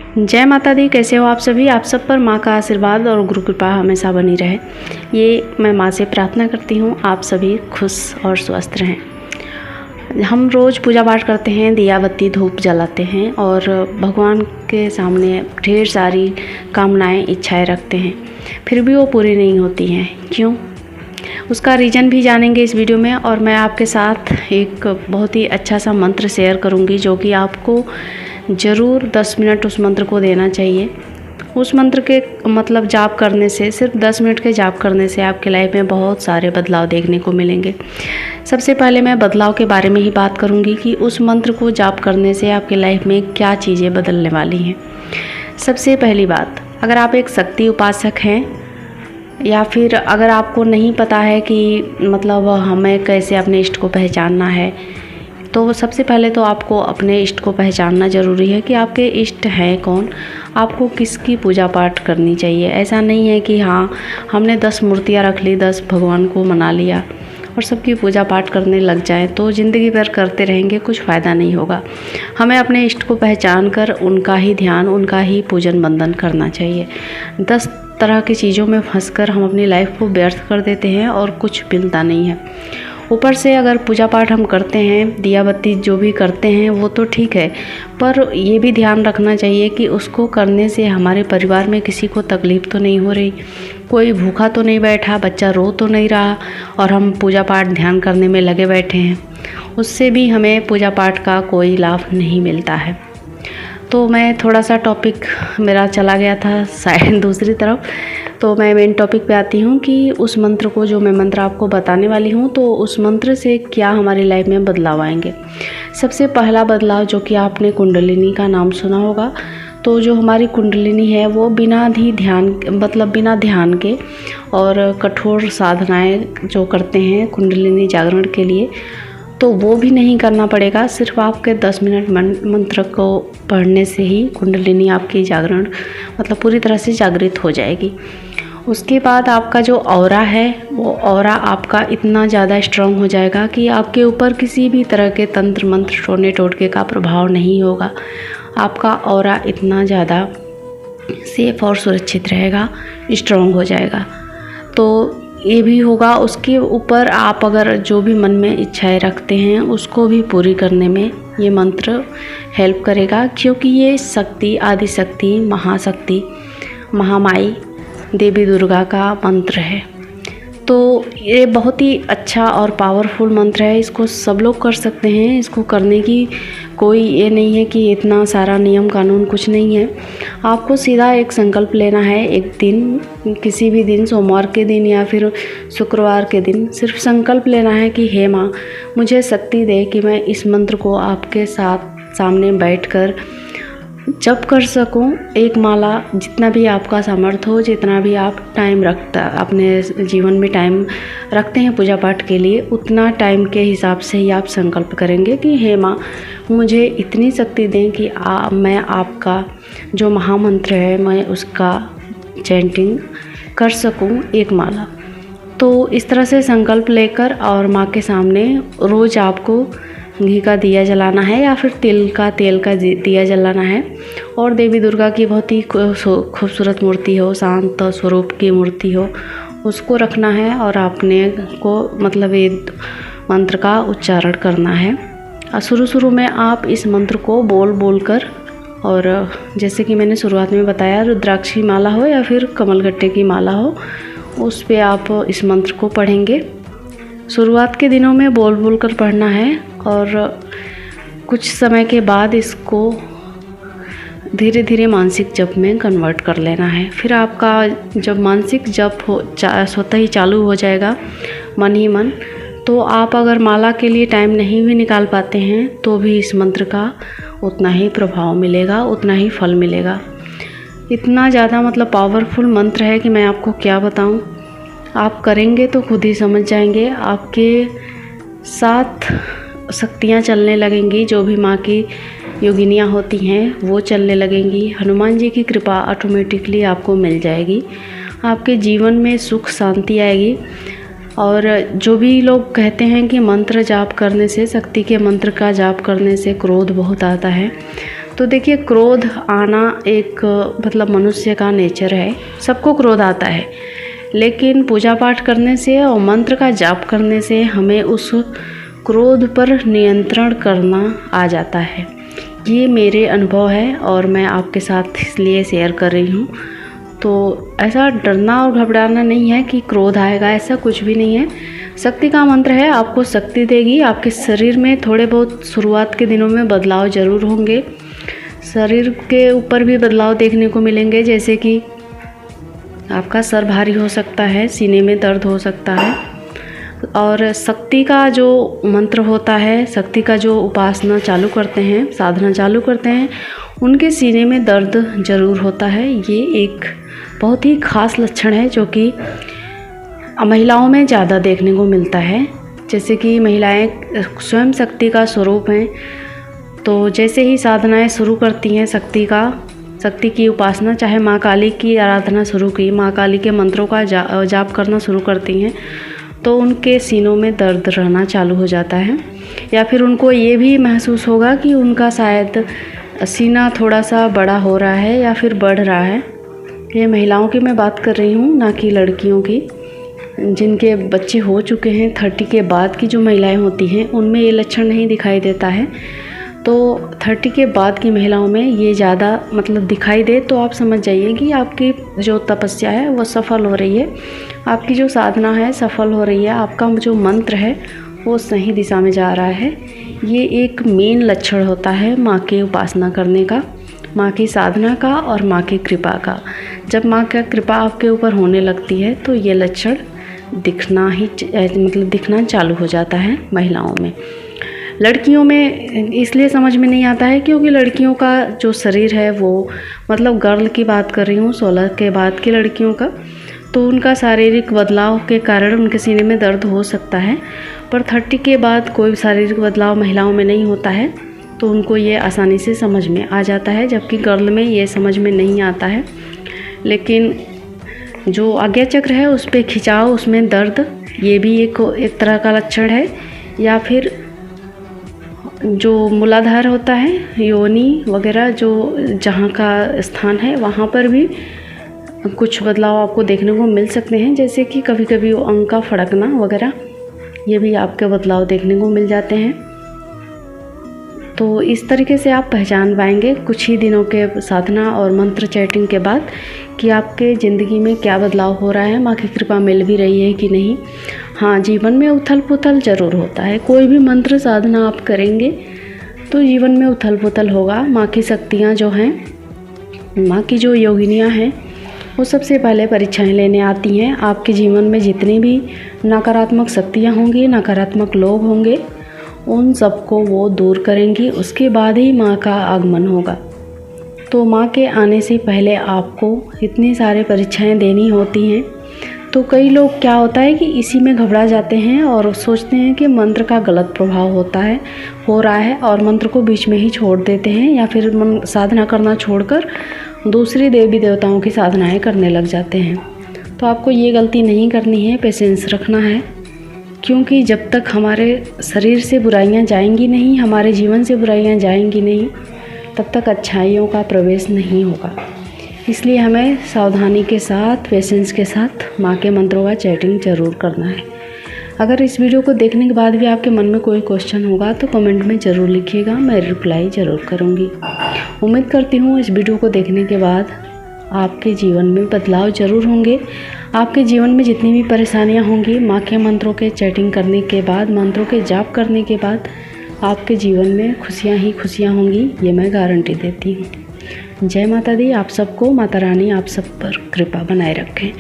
जय माता दी। कैसे हो आप सभी? आप सब पर माँ का आशीर्वाद और गुरु कृपा हमेशा बनी रहे, ये मैं माँ से प्रार्थना करती हूँ। आप सभी खुश और स्वस्थ रहें। हम रोज़ पूजा पाठ करते हैं, दिया बत्ती धूप जलाते हैं और भगवान के सामने ढेर सारी कामनाएं इच्छाएं रखते हैं, फिर भी वो पूरी नहीं होती हैं। क्यों? उसका रीज़न भी जानेंगे इस वीडियो में। और मैं आपके साथ एक बहुत ही अच्छा सा मंत्र शेयर करूँगी, जो कि आपको ज़रूर 10 मिनट उस मंत्र को देना चाहिए। उस मंत्र के मतलब जाप करने से, सिर्फ 10 मिनट के जाप करने से आपके लाइफ में बहुत सारे बदलाव देखने को मिलेंगे। सबसे पहले मैं बदलाव के बारे में ही बात करूंगी कि उस मंत्र को जाप करने से आपके लाइफ में क्या चीज़ें बदलने वाली हैं। सबसे पहली बात, अगर आप एक शक्ति उपासक हैं या फिर अगर आपको नहीं पता है कि मतलब हमें कैसे अपने इष्ट को पहचानना है, तो सबसे पहले तो आपको अपने इष्ट को पहचानना ज़रूरी है कि आपके इष्ट हैं कौन, आपको किसकी पूजा पाठ करनी चाहिए। ऐसा नहीं है कि हाँ हमने 10 मूर्तियाँ रख ली, 10 भगवान को मना लिया और सबकी पूजा पाठ करने लग जाए तो ज़िंदगी भर करते रहेंगे, कुछ फ़ायदा नहीं होगा। हमें अपने इष्ट को पहचान कर उनका ही ध्यान, उनका ही पूजन बंदन करना चाहिए। 10 तरह की चीज़ों में फंसकर हम अपनी लाइफ को व्यर्थ कर देते हैं और कुछ मिलता नहीं है। ऊपर से अगर पूजा पाठ हम करते हैं, दिया बत्ती जो भी करते हैं वो तो ठीक है, पर ये भी ध्यान रखना चाहिए कि उसको करने से हमारे परिवार में किसी को तकलीफ़ तो नहीं हो रही, कोई भूखा तो नहीं बैठा, बच्चा रो तो नहीं रहा और हम पूजा पाठ ध्यान करने में लगे बैठे हैं। उससे भी हमें पूजा पाठ का कोई लाभ नहीं मिलता है। तो मैं थोड़ा सा टॉपिक मेरा चला गया था शायद दूसरी तरफ, तो मैं मेन टॉपिक पे आती हूँ कि उस मंत्र को, जो मैं मंत्र आपको बताने वाली हूँ, तो उस मंत्र से क्या हमारी लाइफ में बदलाव आएंगे। सबसे पहला बदलाव, जो कि आपने कुंडलिनी का नाम सुना होगा, तो जो हमारी कुंडलिनी है वो बिना ध्यान के और कठोर साधनाएं जो करते हैं कुंडलिनी जागरण के लिए, तो वो भी नहीं करना पड़ेगा। सिर्फ आपके 10 मिनट मंत्र को पढ़ने से ही कुंडलिनी आपकी जागरण पूरी तरह से जागृत हो जाएगी। उसके बाद आपका जो ऑरा है, वो ऑरा आपका इतना ज़्यादा स्ट्रांग हो जाएगा कि आपके ऊपर किसी भी तरह के तंत्र मंत्र टोने टोटके का प्रभाव नहीं होगा। आपका ऑरा इतना ज़्यादा सेफ और सुरक्षित रहेगा, स्ट्रांग हो जाएगा। तो ये भी होगा। उसके ऊपर आप अगर जो भी मन में इच्छाएं रखते हैं उसको भी पूरी करने में ये मंत्र हेल्प करेगा, क्योंकि ये शक्ति, आदिशक्ति, महाशक्ति, महामाई देवी दुर्गा का मंत्र है। तो ये बहुत ही अच्छा और पावरफुल मंत्र है। इसको सब लोग कर सकते हैं। इसको करने की कोई ये नहीं है कि इतना सारा नियम कानून, कुछ नहीं है। आपको सीधा एक संकल्प लेना है। एक दिन, किसी भी दिन, सोमवार के दिन या फिर शुक्रवार के दिन, सिर्फ संकल्प लेना है कि हे माँ, मुझे शक्ति दे कि मैं इस मंत्र को आपके साथ सामने बैठकर जब कर सकूं। एक माला, जितना भी आपका सामर्थ्य हो, जितना भी आप टाइम अपने जीवन में टाइम रखते हैं पूजा पाठ के लिए, उतना टाइम के हिसाब से ही आप संकल्प करेंगे कि हे माँ, मुझे इतनी शक्ति दें कि मैं आपका जो महामंत्र है मैं उसका चैंटिंग कर सकूं, एक माला। तो इस तरह से संकल्प लेकर और माँ के सामने रोज़ आपको घी का दिया जलाना है या फिर तेल का दिया जलाना है। और देवी दुर्गा की बहुत ही खूबसूरत मूर्ति हो, शांत स्वरूप की मूर्ति हो, उसको रखना है और आपने को ये मंत्र का उच्चारण करना है। शुरू में आप इस मंत्र को बोल कर, और जैसे कि मैंने शुरुआत में बताया, रुद्राक्षी माला हो या फिर कमलगट्टे की माला हो, उस पे आप इस मंत्र को पढ़ेंगे। शुरुआत के दिनों में बोल कर पढ़ना है और कुछ समय के बाद इसको धीरे धीरे मानसिक जप में कन्वर्ट कर लेना है। फिर आपका जब मानसिक जप स्वतः ही चालू हो जाएगा, मन ही मन, तो आप अगर माला के लिए टाइम नहीं भी निकाल पाते हैं तो भी इस मंत्र का उतना ही प्रभाव मिलेगा, उतना ही फल मिलेगा। इतना ज़्यादा पावरफुल मंत्र है कि मैं आपको क्या बताऊं। आप करेंगे तो खुद ही समझ जाएंगे। आपके साथ शक्तियाँ चलने लगेंगी, जो भी माँ की योगिनियाँ होती हैं वो चलने लगेंगी। हनुमान जी की कृपा ऑटोमेटिकली आपको मिल जाएगी। आपके जीवन में सुख शांति आएगी। और जो भी लोग कहते हैं कि मंत्र जाप करने से, शक्ति के मंत्र का जाप करने से क्रोध बहुत आता है, तो देखिए, क्रोध आना एक मतलब मनुष्य का नेचर है, सबको क्रोध आता है, लेकिन पूजा पाठ करने से और मंत्र का जाप करने से हमें उस क्रोध पर नियंत्रण करना आ जाता है। ये मेरे अनुभव है और मैं आपके साथ इसलिए शेयर कर रही हूँ। तो ऐसा डरना और घबराना नहीं है कि क्रोध आएगा, ऐसा कुछ भी नहीं है। शक्ति का मंत्र है, आपको शक्ति देगी। आपके शरीर में थोड़े बहुत शुरुआत के दिनों में बदलाव ज़रूर होंगे, शरीर के ऊपर भी बदलाव देखने को मिलेंगे, जैसे कि आपका सर भारी हो सकता है, सीने में दर्द हो सकता है। और शक्ति का जो मंत्र होता है, शक्ति का जो उपासना चालू करते हैं, साधना चालू करते हैं, उनके सीने में दर्द ज़रूर होता है। ये एक बहुत ही ख़ास लक्षण है जो कि महिलाओं में ज़्यादा देखने को मिलता है। जैसे कि महिलाएं स्वयं शक्ति का स्वरूप हैं, तो जैसे ही साधनाएं शुरू करती हैं शक्ति की उपासना, चाहे माँ काली की आराधना शुरू की, माँ काली के मंत्रों का जाप करना शुरू करती हैं, तो उनके सीनों में दर्द रहना चालू हो जाता है। या फिर उनको ये भी महसूस होगा कि उनका शायद सीना थोड़ा सा बड़ा हो रहा है या फिर बढ़ रहा है। ये महिलाओं की मैं बात कर रही हूँ, ना कि लड़कियों की। जिनके बच्चे हो चुके हैं, 30 के बाद की जो महिलाएं होती हैं, उनमें ये लक्षण नहीं दिखाई देता है। तो 30 के बाद की महिलाओं में ये ज़्यादा मतलब दिखाई दे तो आप समझ जाइए कि आपकी जो तपस्या है वो सफल हो रही है, आपकी जो साधना है सफल हो रही है, आपका जो मंत्र है वो सही दिशा में जा रहा है। ये एक मेन लक्षण होता है माँ की उपासना करने का, माँ की साधना का और माँ की कृपा का। जब माँ का कृपा आपके ऊपर होने लगती है तो ये लक्षण दिखना चालू हो जाता है महिलाओं में। लड़कियों में इसलिए समझ में नहीं आता है क्योंकि लड़कियों का जो शरीर है वो मतलब गर्ल की बात कर रही हूँ, 16 के बाद की लड़कियों का, तो उनका शारीरिक बदलाव के कारण उनके सीने में दर्द हो सकता है। पर 30 के बाद कोई शारीरिक बदलाव महिलाओं में नहीं होता है, तो उनको ये आसानी से समझ में आ जाता है, जबकि गर्ल में ये समझ में नहीं आता है। लेकिन जो आज्ञा चक्र है उस पर खिंचाव, उसमें दर्द, ये भी एक तरह का लक्षण है। या फिर जो मूलाधार होता है, योनि वगैरह, जो जहाँ का स्थान है वहाँ पर भी कुछ बदलाव आपको देखने को मिल सकते हैं, जैसे कि कभी कभी अंग का फड़कना वगैरह, ये भी आपके बदलाव देखने को मिल जाते हैं। तो इस तरीके से आप पहचान पाएंगे कुछ ही दिनों के साधना और मंत्र चैटिंग के बाद कि आपके ज़िंदगी में क्या बदलाव हो रहा है, माँ की कृपा मिल भी रही है कि नहीं। हाँ, जीवन में उथल पुथल ज़रूर होता है। कोई भी मंत्र साधना आप करेंगे तो जीवन में उथल पुथल होगा। माँ की शक्तियाँ जो हैं, माँ की जो योगिनियाँ हैं, वो सबसे पहले परीक्षाएं लेने आती हैं। आपके जीवन में जितनी भी नकारात्मक शक्तियाँ होंगी, नकारात्मक लोग होंगे, उन सबको वो दूर करेंगी। उसके बाद ही माँ का आगमन होगा। तो माँ के आने से पहले आपको इतनी सारी परीक्षाएं देनी होती हैं। तो कई लोग क्या होता है कि इसी में घबरा जाते हैं और सोचते हैं कि मंत्र का गलत प्रभाव हो रहा है और मंत्र को बीच में ही छोड़ देते हैं, या फिर साधना करना छोड़कर दूसरी देवी देवताओं की साधनाएं करने लग जाते हैं। तो आपको ये गलती नहीं करनी है, पेशेंस रखना है, क्योंकि जब तक हमारे शरीर से बुराइयां जाएंगी नहीं, हमारे जीवन से बुराइयां जाएंगी नहीं, तब तक अच्छाइयों का प्रवेश नहीं होगा। इसलिए हमें सावधानी के साथ, पेशेंस के साथ माँ के मंत्रों का चैटिंग ज़रूर करना है। अगर इस वीडियो को देखने के बाद भी आपके मन में कोई क्वेश्चन होगा तो कमेंट में ज़रूर लिखिएगा, मैं रिप्लाई ज़रूर करूँगी। उम्मीद करती हूँ इस वीडियो को देखने के बाद आपके जीवन में बदलाव ज़रूर होंगे। आपके जीवन में जितनी भी परेशानियाँ होंगी, माँ के मंत्रों के चैटिंग करने के बाद, मंत्रों के जाप करने के बाद आपके जीवन में खुशियाँ ही खुशियाँ होंगी, ये मैं गारंटी देती हूँ। जय माता दी। आप सबको माता रानी आप सब पर कृपा बनाए रखें।